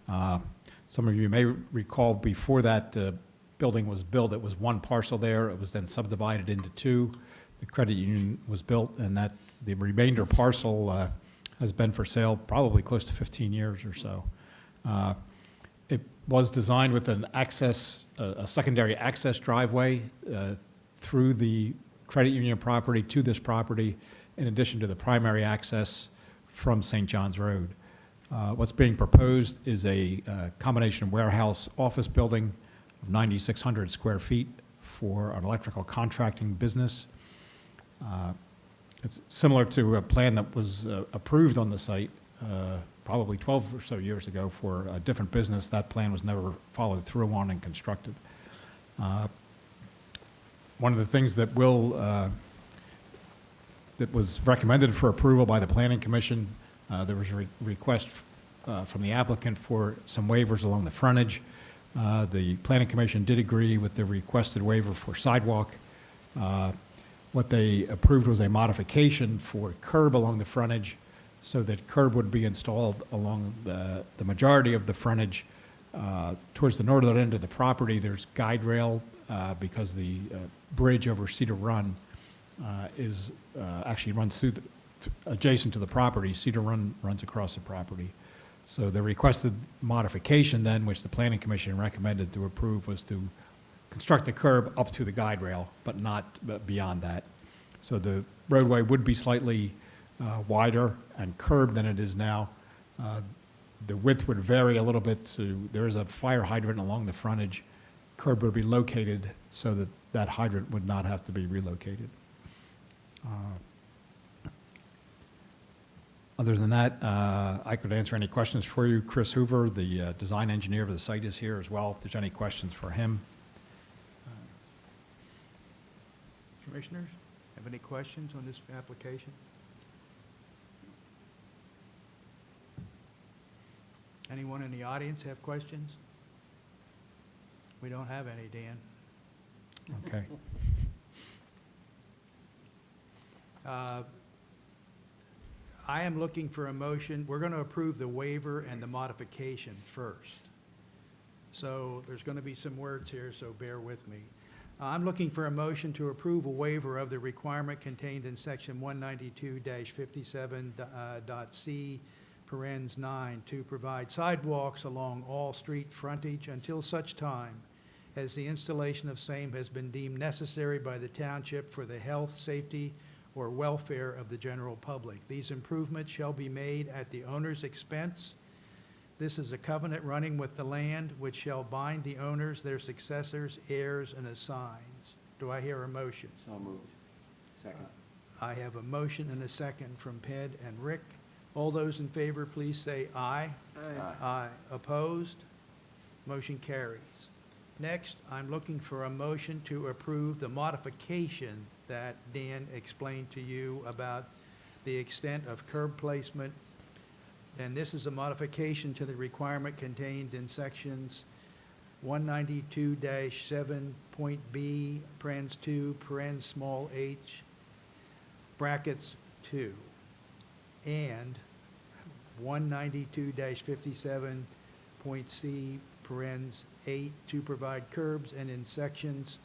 Some of you may recall before that building was built, it was one parcel there. It was then subdivided into two. The credit union was built, and that the remainder parcel has been for sale probably close to 15 years or so. It was designed with an access, a secondary access driveway through the credit union property to this property, in addition to the primary access from St. John's Road. What's being proposed is a combination warehouse office building of 9,600 square feet for an electrical contracting business. It's similar to a plan that was approved on the site probably 12 or so years ago for a different business. That plan was never followed through on and constructed. One of the things that that was recommended for approval by the Planning Commission, there was a request from the applicant for some waivers along the frontage. The Planning Commission did agree with the requested waiver for sidewalk. What they approved was a modification for curb along the frontage, so that curb would be installed along the majority of the frontage. Towards the northern end of the property, there's guide rail because the bridge over Cedar Run actually runs through adjacent to the property. Cedar Run runs across the property. So the requested modification then, which the Planning Commission recommended to approve, was to construct the curb up to the guide rail, but not beyond that. So the roadway would be slightly wider and curved than it is now. The width would vary a little bit there is a fire hydrant along the frontage. Curb would be located so that that hydrant would not have to be relocated. Other than that, I could answer any questions for you. Chris Hoover, the design engineer of the site, is here as well, if there's any questions for him. Commissioners, have any questions on this application? Anyone in the audience have questions? We don't have any, Dan. Okay. I am looking for a motion. We're going to approve the waiver and the modification first. So there's going to be some words here, so bear with me. I'm looking for a motion to approve a waiver of the requirement contained in section 192-57.c, parens 9, to provide sidewalks along all street frontage until such time as the installation of same has been deemed necessary by the township for the health, safety, or welfare of the general public. These improvements shall be made at the owner's expense. This is a covenant running with the land, which shall bind the owners, their successors, heirs, and assigns. Do I hear a motion? So moved. Second. I have a motion and a second from Ped and Rick. All those in favor, please say aye. Aye. Aye. Opposed? Motion carries. Next, I'm looking for a motion to approve the modification that Dan explained to you about the extent of curb placement. And this is a modification to the requirement contained in sections 192-7.b, parens 2, parens small h, brackets 2, and 192-57.c, parens 8, to provide curbs, and in sections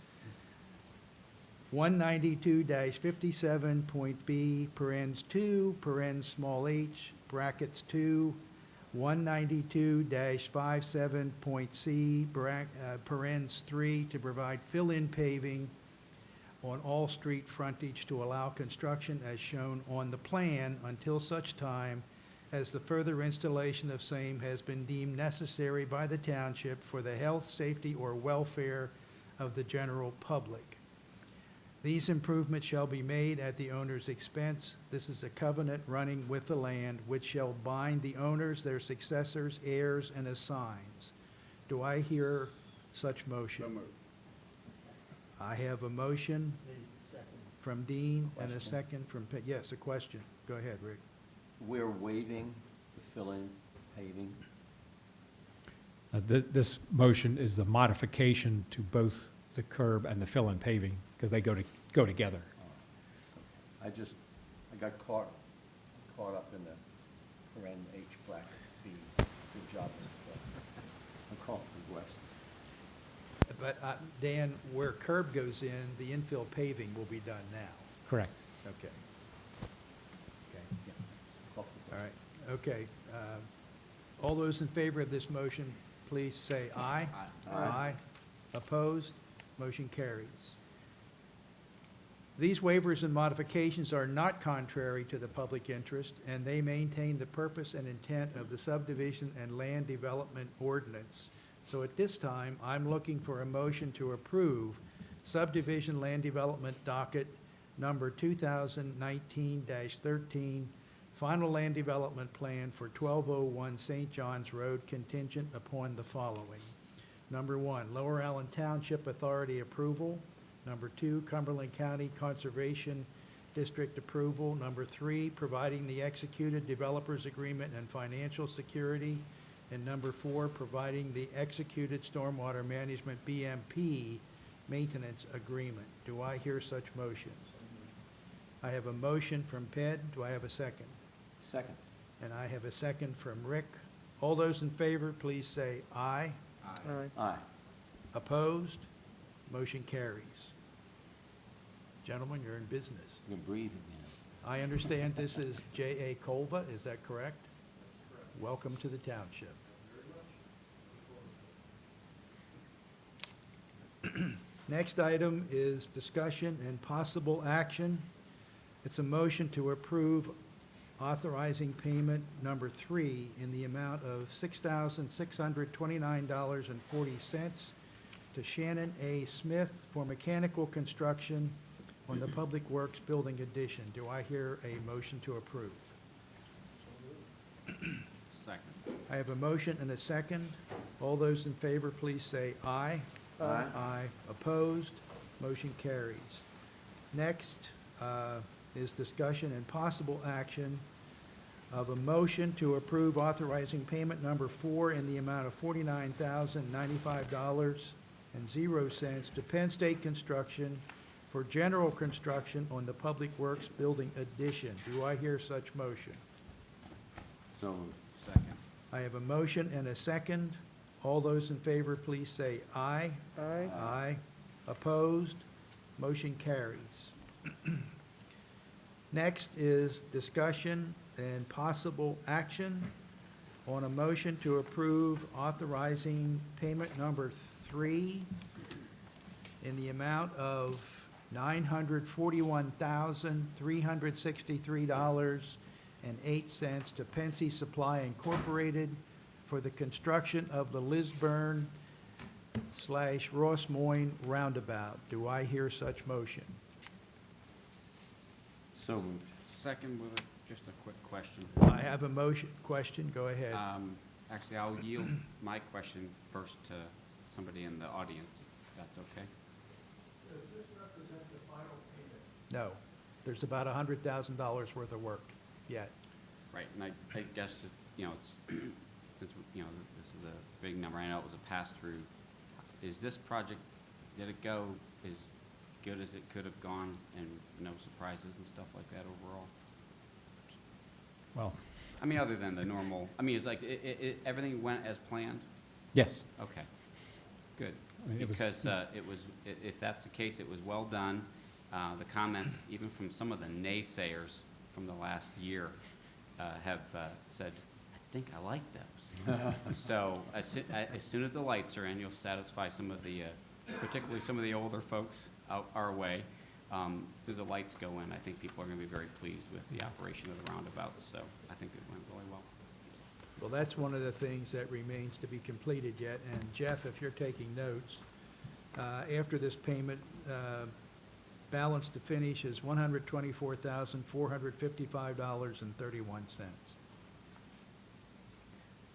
192-57.b, parens 2, parens small h, brackets 2, 192-57.c, parens 3, to provide fill-in paving on all street frontage to allow construction as shown on the plan until such time as the further installation of same has been deemed necessary by the township for the health, safety, or welfare of the general public. These improvements shall be made at the owner's expense. This is a covenant running with the land, which shall bind the owners, their successors, heirs, and assigns. Do I hear such motion? So moved. I have a motion from Dean and a Question. second from Pitt. Yes, a question. Go ahead, Rick. We're waiving the fill-in paving. This motion is the modification to both the curb and the fill-in paving, because they go together. I got caught up in the paren H bracket B. Good job, Mr. Clark. Call for west. But, Dan, where curb goes in, the infill paving will be done now. Correct. Okay. Okay, Call for all west. right, okay. All those in favor of this motion, please say aye. Aye. Aye. Opposed? Motion carries. These waivers and modifications are not contrary to the public interest, and they maintain the purpose and intent of the subdivision and land development ordinance. So at this time, I'm looking for a motion to approve subdivision land development docket number 2019-13, final land development plan for 1201 St. John's Road contingent upon the following. Number one, Lower Allen Township Authority approval. Number two, Cumberland County Conservation District approval. Number three, providing the executed developers agreement and financial security. And number four, providing the executed stormwater management BMP maintenance agreement. Do I hear such motions? I have a motion from Ped. Do I have a second? Second. And I have a second from Rick. All those in favor, please say aye. Aye. Opposed? Motion carries. Gentlemen, you're in business. You can breathe again. I understand this is J.A. Colva, is that correct? Welcome to the township. Next item is discussion and possible action. It's a motion to approve authorizing payment number 3 in the amount of $6,629.40 to Shannon A. Smith for mechanical construction on the Public Works Building addition. Do I hear a motion to approve? Second. I have a motion and a second. All those in favor, please say aye. Aye. Aye. Opposed? Motion carries. Next is discussion and possible action of a motion to approve authorizing payment number 4 in the amount of $49,095.00 to Penn State Construction for general construction on the Public Works Building addition. Do I hear such motion? So moved. Second. I have a motion and a second. All those in favor, please say aye. Aye. Aye. Opposed? Motion carries. Next is discussion and possible action on a motion to approve authorizing payment number 3 in the amount of $941,363.08 to Pensy Supply Incorporated for the construction of the Lisburn/Ross Moyne roundabout. Do I hear such motion? So moved. Second with just a quick question. I have a motion. Question, go ahead. Actually, I'll yield my question first to somebody in the audience, if that's okay. Does this represent the final payment? No. There's about $100,000 worth of work yet. Right, and I guess, it's, since, this is a big number, I know it was a pass-through. Is this project, did it go as good as it could have gone and no surprises and stuff like that overall? Well, I mean, other than the normal, it's like, everything went as planned? yes. Okay, good. I mean, it was- Because if that's the case, it was well done. The comments, even from some of the naysayers from the last year, have said, I think I like those. So as soon as the lights are in, you'll satisfy some of the, particularly some of the older folks out our way. As soon as the lights go in, I think people are going to be very pleased with the operation of the roundabouts. So I think it went really well. Well, that's one of the things that remains to be completed yet. And Jeff, if you're taking notes, after this payment, balance to finish is $124,455.31.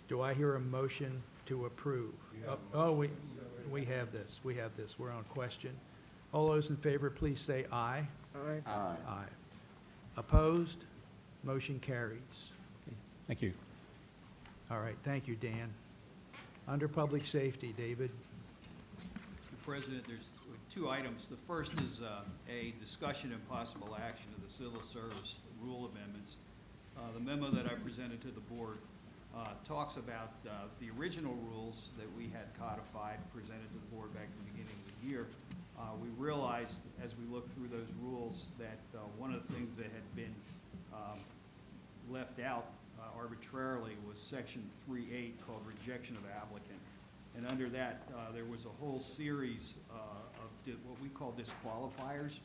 Do I hear a motion to approve? Oh, we have this. We have this. We're on question. All those in favor, please say aye. Aye. Aye. Aye. Opposed? Motion carries. Thank you. All right, thank you, Dan. Under public safety, David. Mr. President, there's 2 items. The first is a discussion and possible action of the civil service rule amendments. The memo that I presented to the board talks about the original rules that we had codified, presented to the board back at the beginning of the year. We realized, as we looked through those rules, that one of the things that had been left out arbitrarily was section 3.8 called rejection of applicant. And under that, there was a whole series of what we call disqualifiers.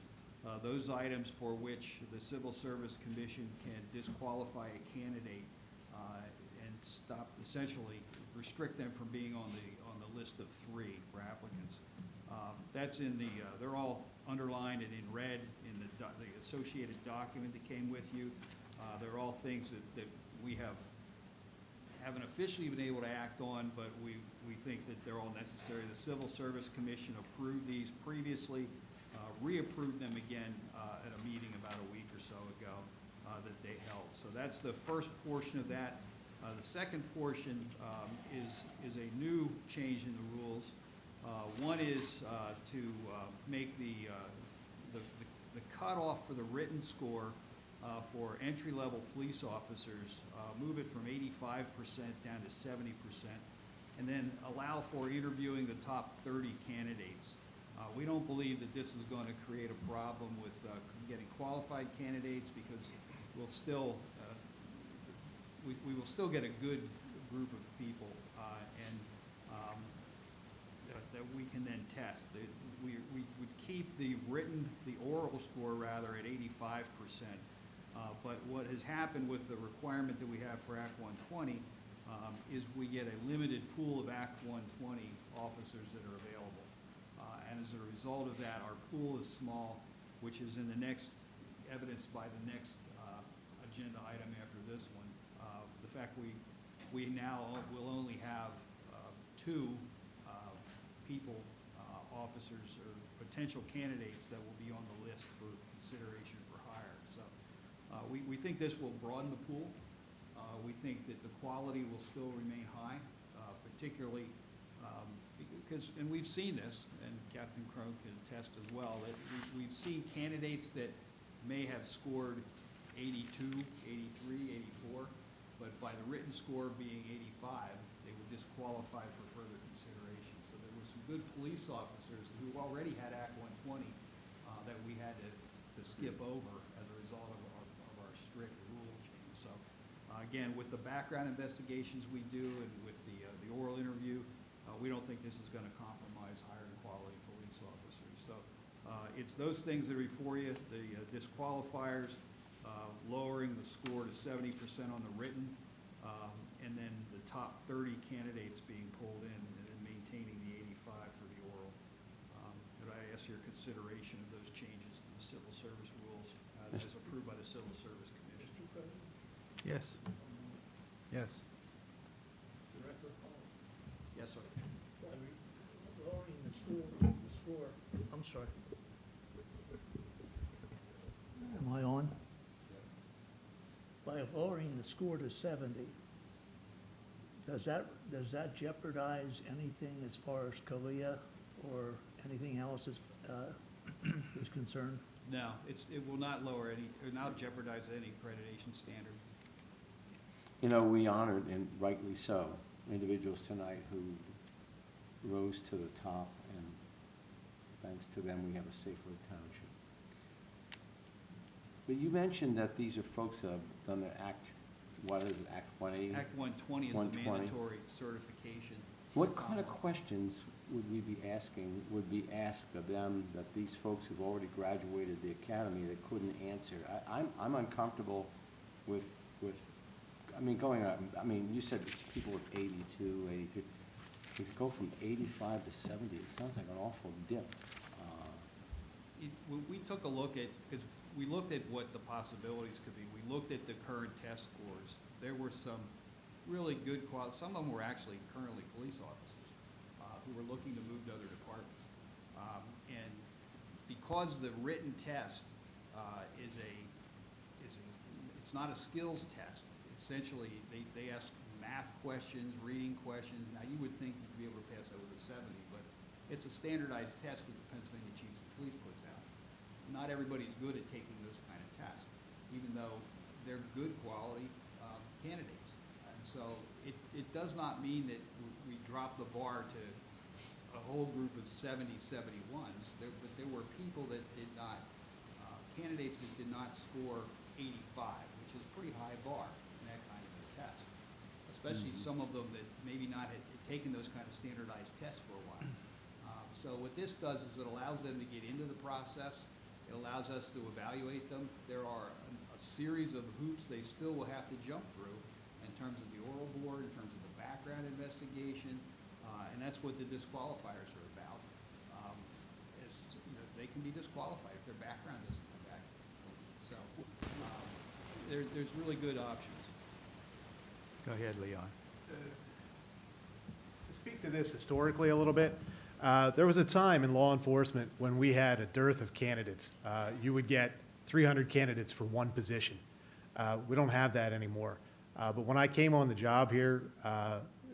Those items for which the Civil Service Commission can disqualify a candidate and stop, essentially restrict them from being on the list of 3 for applicants. That's in the, they're all underlined and in red in the associated document that came with you. They're all things that we haven't officially been able to act on, but we think that they're all necessary. The Civil Service Commission approved these previously, reapproved them again at a meeting about a week or so ago that they held. So that's the first portion of that. The second portion is a new change in the rules. One is to make the cutoff for the written score for entry-level police officers, move it from 85% down to 70%, and then allow for interviewing the top 30 candidates. We don't believe that this is going to create a problem with getting qualified candidates, because we'll still, we will still get a good group of people that we can then test. We would keep the oral score rather at 85%. But what has happened with the requirement that we have for Act 120 is we get a limited pool of Act 120 officers that are available. And as a result of that, our pool is small, which is in the next, evidenced by the next agenda item after this one. The fact we now will only have 2 people, officers, or potential candidates that will be on the list for consideration for hire. So we think this will broaden the pool. We think that the quality will still remain high, particularly because, and we've seen this, and Captain Crow can attest as well, that we've seen candidates that may have scored 82, 83, 84, but by the written score being 85, they would disqualify for further consideration. So there were some good police officers who already had Act 120 that we had to skip over as a result of our strict rule change. So again, with the background investigations we do and with the oral interview, we don't think this is going to compromise hiring quality police officers. So it's those things that are before you, the disqualifiers, lowering the score to 70% on the written, and then the top 30 candidates being pulled in, and then maintaining the 85 for the oral. But I ask your consideration of those changes to the civil service rules as approved by the Civil Service Commission. Yes. Yes. Yes, sir. Lowering the score, I'm sorry. Am I on? By lowering the score to 70, does that jeopardize anything as far as CALIA or anything else is concerned? No, it will not lower any, or not jeopardize any accreditation standard. You know, we honored, and rightly so, individuals tonight who rose to the top, and thanks to them, we have a safer township. But you mentioned that these are folks that have done their Act, what is it, Act 180? Act 120 is a 120. mandatory certification. What kind of questions would we be asking, would be asked of them that these folks who've already graduated the academy that couldn't answer? I'm uncomfortable with, I mean, going on, I mean, you said people with 82, 83. If you go from 85 to 70, it sounds like an awful dip. When we took a look at, because we looked at what the possibilities could be, we looked at the current test scores. There were some really good some of them were actually currently police officers who were looking to move to other departments. And because the written test it's not a skills test. Essentially, they ask math questions, reading questions. Now, you would think you'd be able to pass that with a 70, but it's a standardized test that the Pennsylvania Chiefs of Police puts out. Not everybody's good at taking those kind of tests, even though they're good quality candidates. And So it does not mean that we drop the bar to a whole group of 71s. But there were people that did not, candidates that did not score 85, which is a pretty high bar in that kind of a test. Especially some of them that maybe not had taken those kind of standardized tests for a while. So what this does is it allows them to get into the process. It allows us to evaluate them. There are a series of hoops they still will have to jump through in terms of the oral board, in terms of the background investigation, and that's what the disqualifiers are about. They can be disqualified if their background doesn't come back. So there's really good options. Go ahead, Leon. To speak to this historically a little bit, there was a time in law enforcement when we had a dearth of candidates. You would get 300 candidates for one position. We don't have that anymore. But when I came on the job here,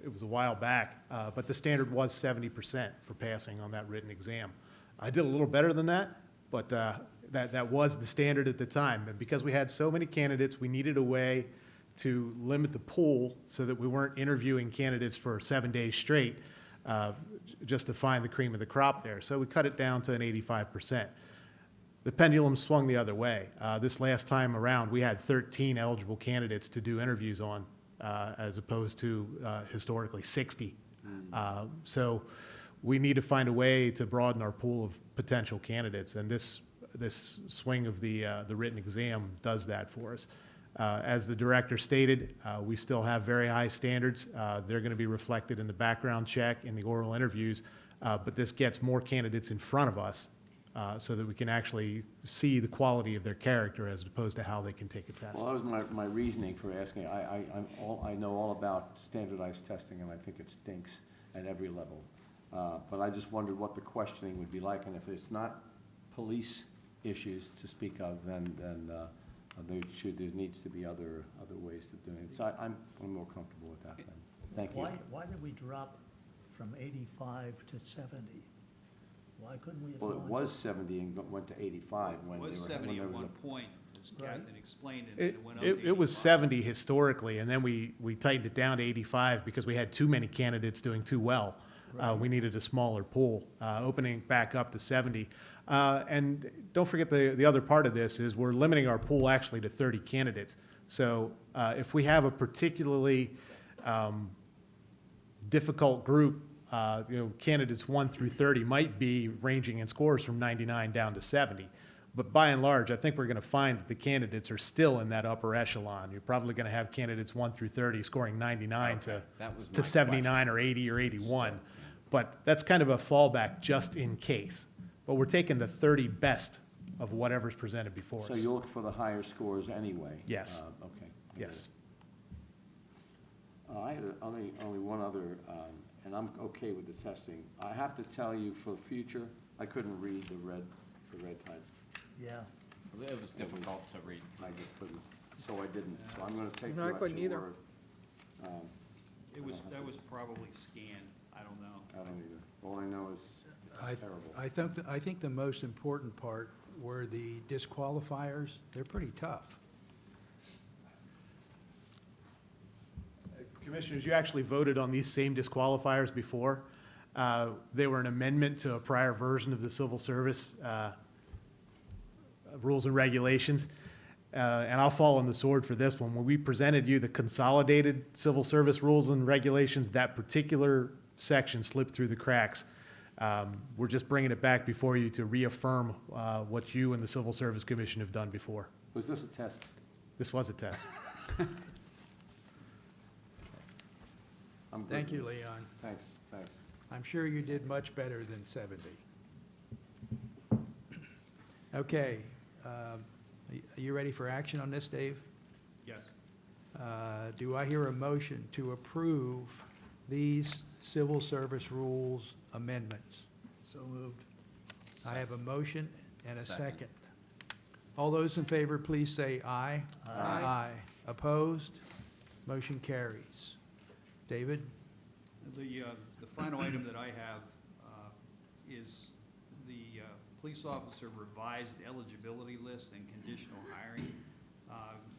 it was a while back, but the standard was 70% for passing on that written exam. I did a little better than that, but that was the standard at the time. And because we had so many candidates, we needed a way to limit the pool so that we weren't interviewing candidates for 7 days straight just to find the cream of the crop there. So we cut it down to an 85%. The pendulum swung the other way. This last time around, we had 13 eligible candidates to do interviews on, as opposed to historically 60. So we need to find a way to broaden our pool of potential candidates, and this swing of the written exam does that for us. As the director stated, we still have very high standards. They're going to be reflected in the background check, in the oral interviews, but this gets more candidates in front of us so that we can actually see the quality of their character as opposed to how they can take a test. Well, that was my reasoning for asking. I know all about standardized testing, and I think it stinks at every level. But I just wondered what the questioning would be like, and if it's not police issues to speak of, then there needs to be other ways of doing it. So I'm more comfortable with that then. Thank you. Why did we drop from 85 to 70? Why couldn't we have Well, it gone was to- 70 and went to 85 when It they was were. 70 when at there was one a- point, as Right. Captain explained, and It, it went up to 85. it was 70 historically, and then we tightened it down to 85 because we had too many candidates doing too well. We needed a smaller pool, opening back up to 70. And don't forget the other part of this is we're limiting our pool actually to 30 candidates. So if we have a particularly difficult group, candidates 1 through 30 might be ranging in scores from 99 down to 70. But by and large, I think we're going to find that the candidates are still in that upper echelon. You're probably going to have candidates 1 through 30 scoring 99 Okay, that was to my 79 or 80 or 81. But that's kind of a fallback just in case. But we're taking the 30 best of whatever's presented before us. So you look for the higher scores anyway? Yes. Okay. I get Yes. it. I had only one other, and I'm okay with the testing. I have to tell you, for the future, I couldn't read the red type. Yeah, It was difficult to read. I just couldn't, so I didn't. So I'm going to take No, you I at couldn't your either. word. That was probably scanned, I don't know. I don't either. All I know is it's terrible. I think the most important part were the disqualifiers. They're pretty tough. Commissioners, you actually voted on these same disqualifiers before. They were an amendment to a prior version of the civil service rules and regulations. And I'll fall on the sword for this one. When we presented you the consolidated civil service rules and regulations, that particular section slipped through the cracks. We're just bringing it back before you to reaffirm what you and the Civil Service Commission have done before. Was this a test? This was a test. I'm good Thank with you, this. Leon. Thanks. I'm sure you did much better than 70. Okay. Are you ready for action on this, Dave? Yes. Do I hear a motion to approve these civil service rules amendments? so moved. I have a motion and a Second. second. All those in favor, please say aye. Aye. Opposed? Motion carries. David? The final item that I have is the police officer revised eligibility list and conditional hiring.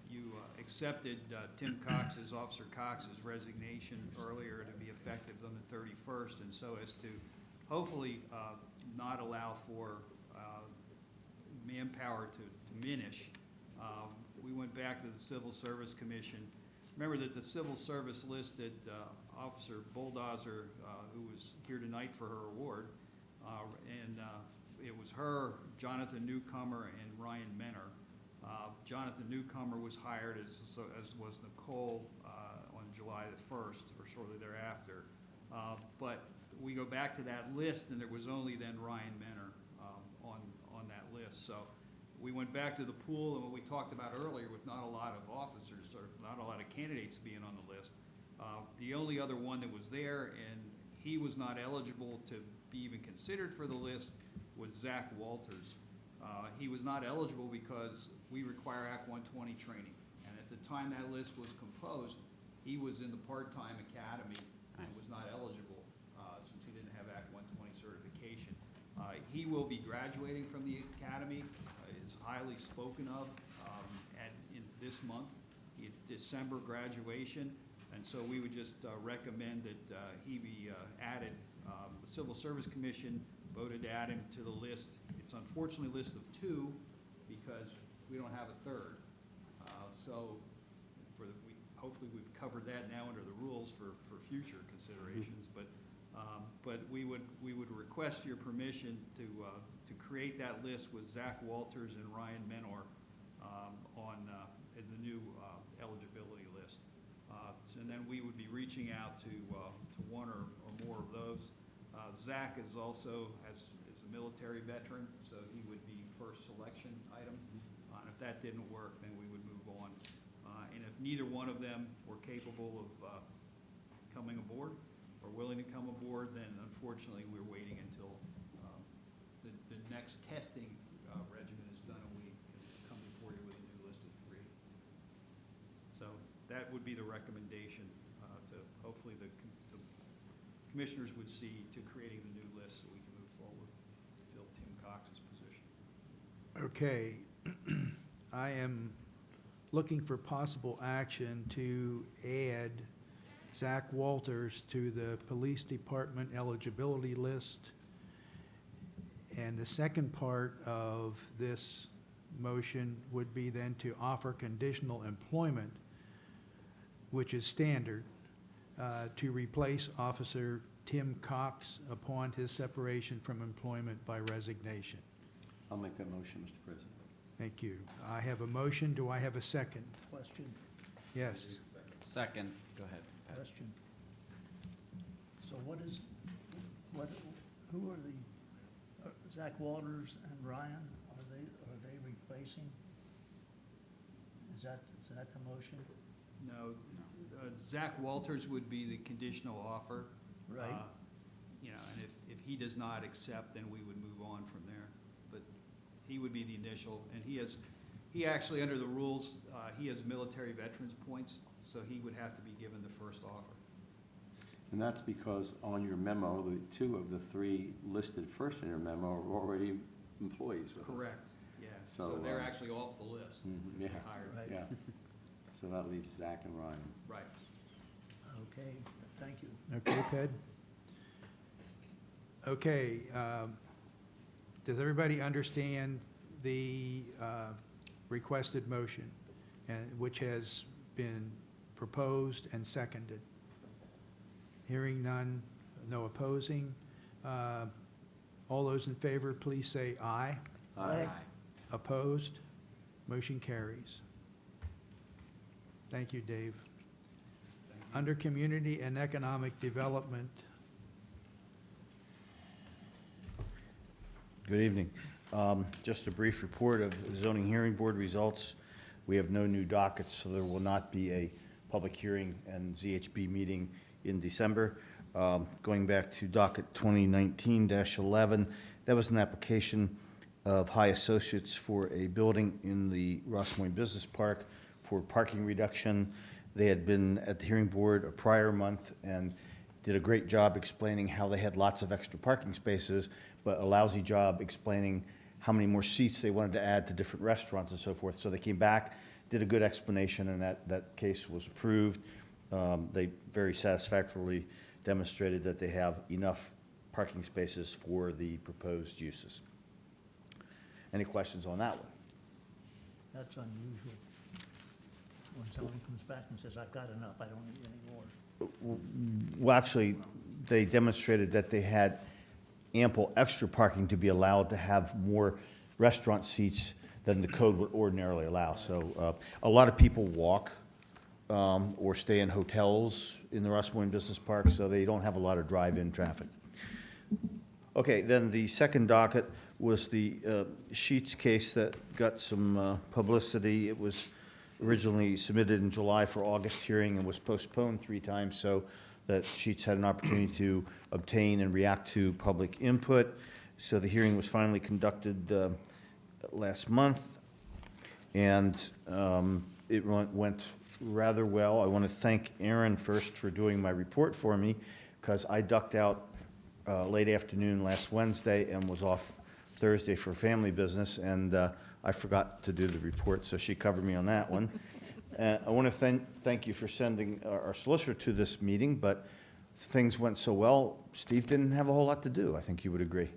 you accepted Tim Cox's, Officer Cox's resignation earlier to be effective on the 31st, and so as to hopefully not allow for manpower to diminish, we went back to the Civil Service Commission. Remember that the Civil Service listed Officer Bulldozer, who was here tonight for her award, and it was her, Jonathan Newcomer, and Ryan Menor. Jonathan Newcomer was hired as was Nicole on July the 1st or shortly thereafter. But we go back to that list, and there was only then Ryan Menor on that list. So we went back to the pool, and what we talked about earlier with not a lot of officers or not a lot of candidates being on the list. The only other one that was there, and he was not eligible to be even considered for the list, was Zach Walters. He was not eligible because we require Act 120 training. And at the time that list was composed, he was in the part-time academy and was not eligible since he didn't have Act 120 certification. He will be graduating from the academy, is highly spoken of in this month, December graduation. And so we would just recommend that he be added. The Civil Service Commission voted to add him to the list. It's unfortunately a list of 2 because we don't have a third. So hopefully we've covered that now under the rules for future considerations. But we would request your permission to create that list with Zach Walters and Ryan Menor as the new eligibility list. And then we would be reaching out to one or more of those. Zach is also is a military veteran, so he would be first selection item. And if that didn't work, then we would move on. And if neither one of them were capable of coming aboard or willing to come aboard, then unfortunately we're waiting until the next testing regimen is done and we can come before you with a new list of 3. So that would be the recommendation to hopefully the commissioners would see to creating the new list so we can move forward to fill Tim Cox's position. Okay. I am looking for possible action to add Zach Walters to the Police Department eligibility list. And the second part of this motion would be then to offer conditional employment, which is standard, to replace Officer Tim Cox upon his separation from employment by resignation. I'll make that motion, Mr. President. Thank you. I have a motion. Do I have a second? Question, Yes. Second, go ahead, Pat. question. So who are the, Zach Walters and Ryan, are they replacing? Is that the motion? No, Zach Walters would be the conditional offer. Right. You know, and if he does not accept, then we would move on from there. But he would be the initial, and he actually, under the rules, he has military veterans points, so he would have to be given the first offer. And that's because on your memo, the 2 of the 3 listed first in your memo are already employees with us. Correct, yeah. So, So they're actually off the list. Yeah. Hired. Right. Yeah. So that leaves Zach and Ryan. Right. Okay, thank you. Okay, Ped? Okay, does everybody understand the requested motion, which has been proposed and seconded? Hearing none, no opposing. All those in favor, please say aye. Aye. Opposed? Motion carries. Thank you, Dave. Under Community and Economic Development, Good evening. Just a brief report of zoning hearing board results. We have no new dockets, so there will not be a public hearing and ZHB meeting in December. Going back to docket 2019-11, that was an application of High Associates for a building in the Ross Moyne Business Park for parking reduction. They had been at the hearing board a prior month and did a great job explaining how they had lots of extra parking spaces, but a lousy job explaining how many more seats they wanted to add to different restaurants and so forth. So they came back did a good explanation, and that case was approved. They very satisfactorily demonstrated that they have enough parking spaces for the proposed uses. Any questions on that one? That's unusual. When someone comes back and says, I've got enough, I don't need any more. Well, actually, they demonstrated that they had ample extra parking to be allowed to have more restaurant seats than the code would ordinarily allow. So a lot of people walk or stay in hotels in the Ross Williams Business Park, so they don't have a lot of drive-in traffic. Okay, then the second docket was the Sheets case that got some publicity. It was originally submitted in July for August hearing and was postponed 3 times so that Sheets had an opportunity to obtain and react to public input. So the hearing was finally conducted last month, and it went rather well. I want to thank Aaron first for doing my report for me, because I ducked out late afternoon last Wednesday and was off Thursday for family business, and I forgot to do the report, so she covered me on that one. I want to thank you for sending our solicitor to this meeting, but things went so well, Steve didn't have a whole lot to do. I think you would agree.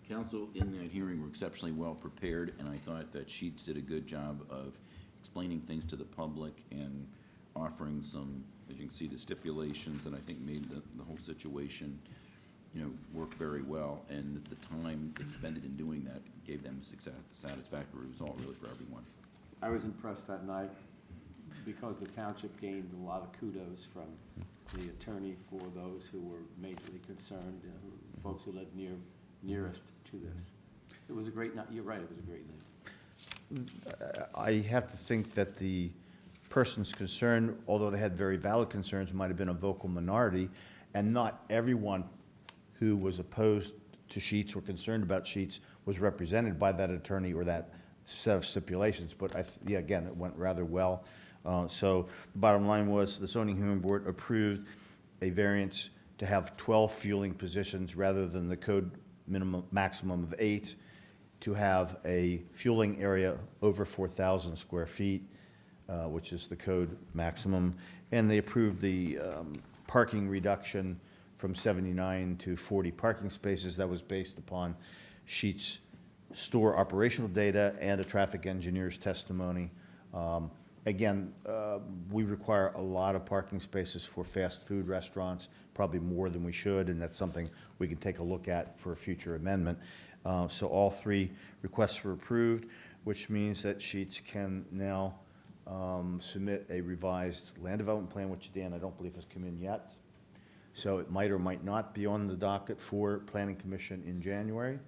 Council in that hearing were exceptionally well prepared, and I thought that Sheets did a good job of explaining things to the public and offering some, as you can see, the stipulations that I think made the whole situation, work very well. And the time expended in doing that gave them a satisfactory result, really, for everyone. I was impressed that night because the township gained a lot of kudos from the attorney for those who were majorly concerned, folks who lived nearest to this. It was a great night. You're right, it was a great night. I have to think that the persons concerned, although they had very valid concerns, might have been a vocal minority, and not everyone who was opposed to Sheets or concerned about Sheets was represented by that attorney or that set of stipulations. But again, it went rather well. So the bottom line was the zoning hearing board approved a variance to have 12 fueling positions rather than the code maximum of 8, to have a fueling area over 4,000 square feet, which is the code maximum. And they approved the parking reduction from 79 to 40 parking spaces. That was based upon Sheets' store operational data and a traffic engineer's testimony. Again, we require a lot of parking spaces for fast food restaurants, probably more than we should, and that's something we can take a look at for a future amendment. So all 3 requests were approved, which means that Sheets can now submit a revised land development plan, which, Dan, I don't believe has come in yet. So it might or might not be on the docket for Planning Commission in January.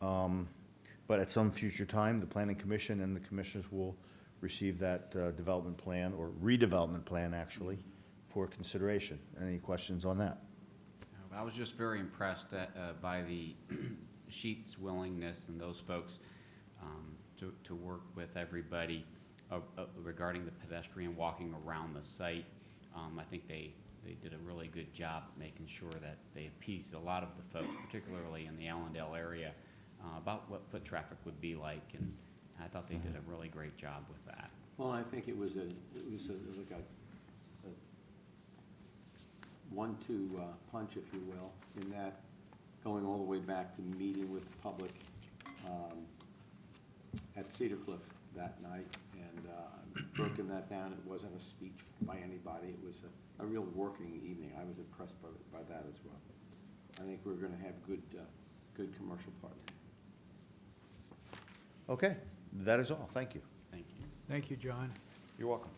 But at some future time, the Planning Commission and the commissioners will receive that development plan, or redevelopment plan, actually, for consideration. Any questions on that? I was just very impressed by the Sheets' willingness and those folks to work with everybody regarding the pedestrian walking around the site. I think they did a really good job making sure that they appeased a lot of the folks, particularly in the Allendale area, about what foot traffic would be like, and I thought they did a really great job with that. Well, I think it was like a 1-2 punch, if you will, in that going all the way back to meeting with the public at Cedar Cliff that night, and broken that down. It wasn't a speech by anybody. It was a real working evening. I was impressed by that as well. I think we're going to have good commercial partners. Okay, that is all. Thank you. Thank you. Thank you, John. You're welcome.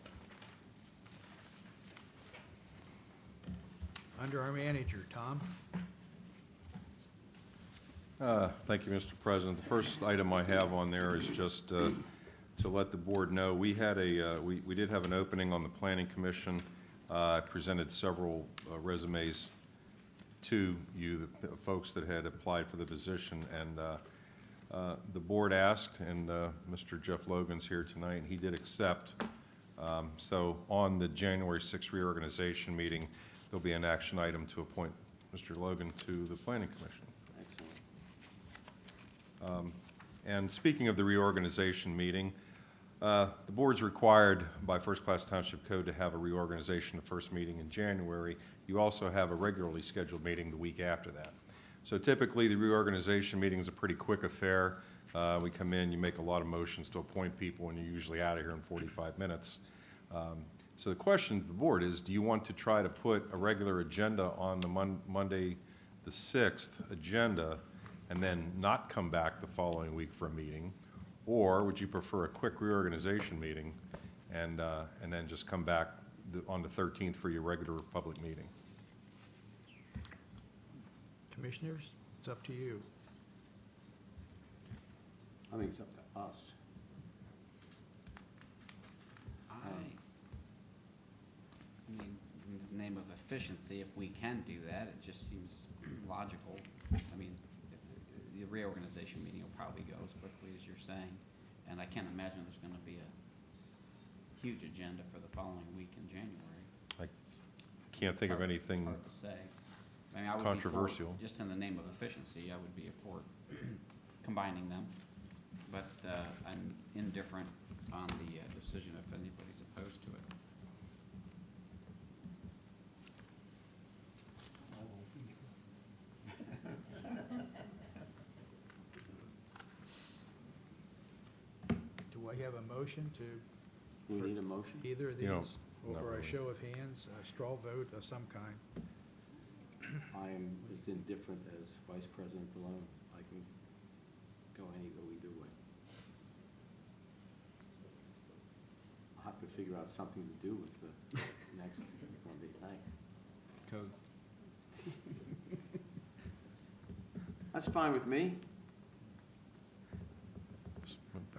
Under our manager, Tom. Thank you, Mr. President. The first item I have on there is just to let the board know, we had we did have an opening on the Planning Commission. I presented several resumes to you, the folks that had applied for the position, and the board asked, and Mr. Jeff Logan's here tonight, and he did accept. So on the January 6th reorganization meeting, there'll be an action item to appoint Mr. Logan to the Planning Commission. Excellent. And speaking of the reorganization meeting, The board's required by first-class township code to have a reorganization the first meeting in January. You also have a regularly scheduled meeting the week after that. So typically, the reorganization meeting is a pretty quick affair. We come in, you make a lot of motions to appoint people, and you're usually out of here in 45 minutes. So the question to the board is, do you want to try to put a regular agenda on the Monday, the 6th agenda, and then not come back the following week for a meeting? Or would you prefer a quick reorganization meeting and then just come back on the 13th for your regular public meeting? Commissioners, it's up to you. I think it's up to us. I mean, in the name of efficiency, if we can do that, it just seems logical. I mean, if the reorganization meeting will probably go as quickly as you're saying, and I can't imagine there's gonna be a huge agenda for the following week in January. I can't think of anything. Hard to say. I mean, I would be for, Controversial. just in the name of efficiency, I would be for combining them, but I'm indifferent on the decision if anybody's opposed to it. Do I have a motion to We need a motion? either of You know, these? not Or a really. show of hands, a straw vote of some kind? I am as indifferent as Vice President Malone. I can go either way. I'll have to figure out something to do with the next Monday night. Code. That's fine with me.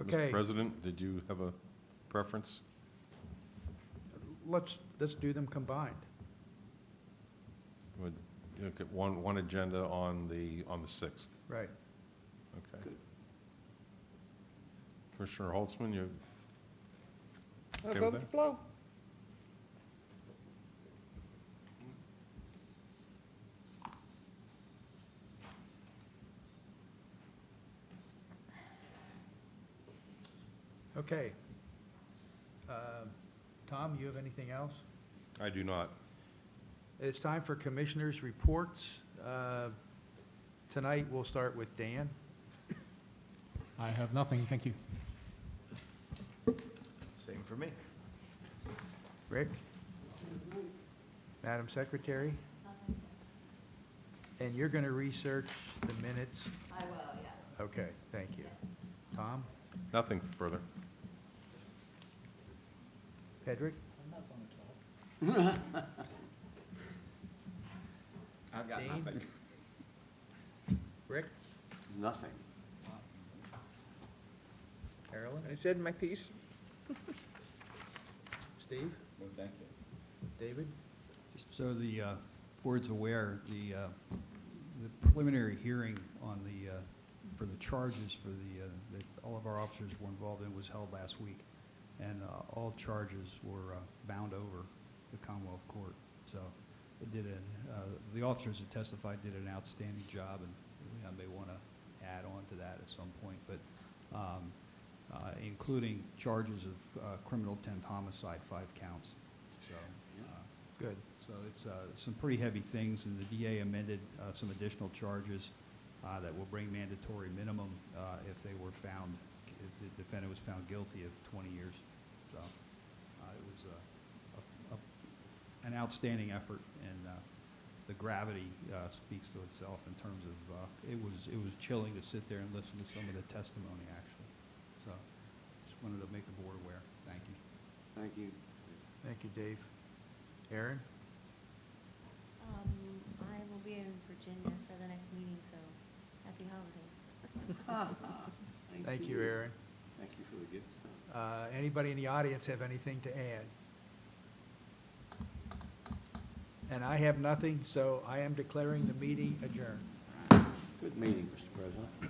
Okay. Mr. President, did you have a preference? Let's do them combined. Would you look at one agenda on the 6th? Right. Okay. Good. Commissioner Holtzman, you I'll okay go with with the that? flow. Okay. Tom, you have anything else? I do not. It's time for commissioners' reports. Tonight, we'll start with Dan. I have nothing, thank you. Same for me. Rick? Madam Secretary? And you're going to research the minutes? I will, yes. Okay, thank you. Tom? Nothing further. Pedrick? I'm not gonna talk. I've got Dean? nothing. Rick? Nothing. Carolyn? I said my piece. Steve? No, thank you. David? Just so the board's aware, the preliminary hearing on for the charges for that all of our officers were involved in was held last week, and all charges were bound over the Commonwealth Court. So it the officers that testified did an outstanding job, and I may want to add on to that at some point, but including charges of criminal intent homicide, 5 counts. So. Good. So it's some pretty heavy things, and the DA amended some additional charges that will bring mandatory minimum if they were found, if the defendant was found guilty of 20 years. So it was an outstanding effort, and the gravity speaks to itself in terms of, it was chilling to sit there and listen to some of the testimony, actually. So just wanted to make the board aware. Thank you. Thank you. Thank you, Dave. Aaron? I will be in Virginia for the next meeting, so happy holidays. Thank you, Aaron. Thank you for the gifts, though. Anybody in the audience have anything to add? And I have nothing, so I am declaring the meeting adjourned. Good meeting, Mr. President.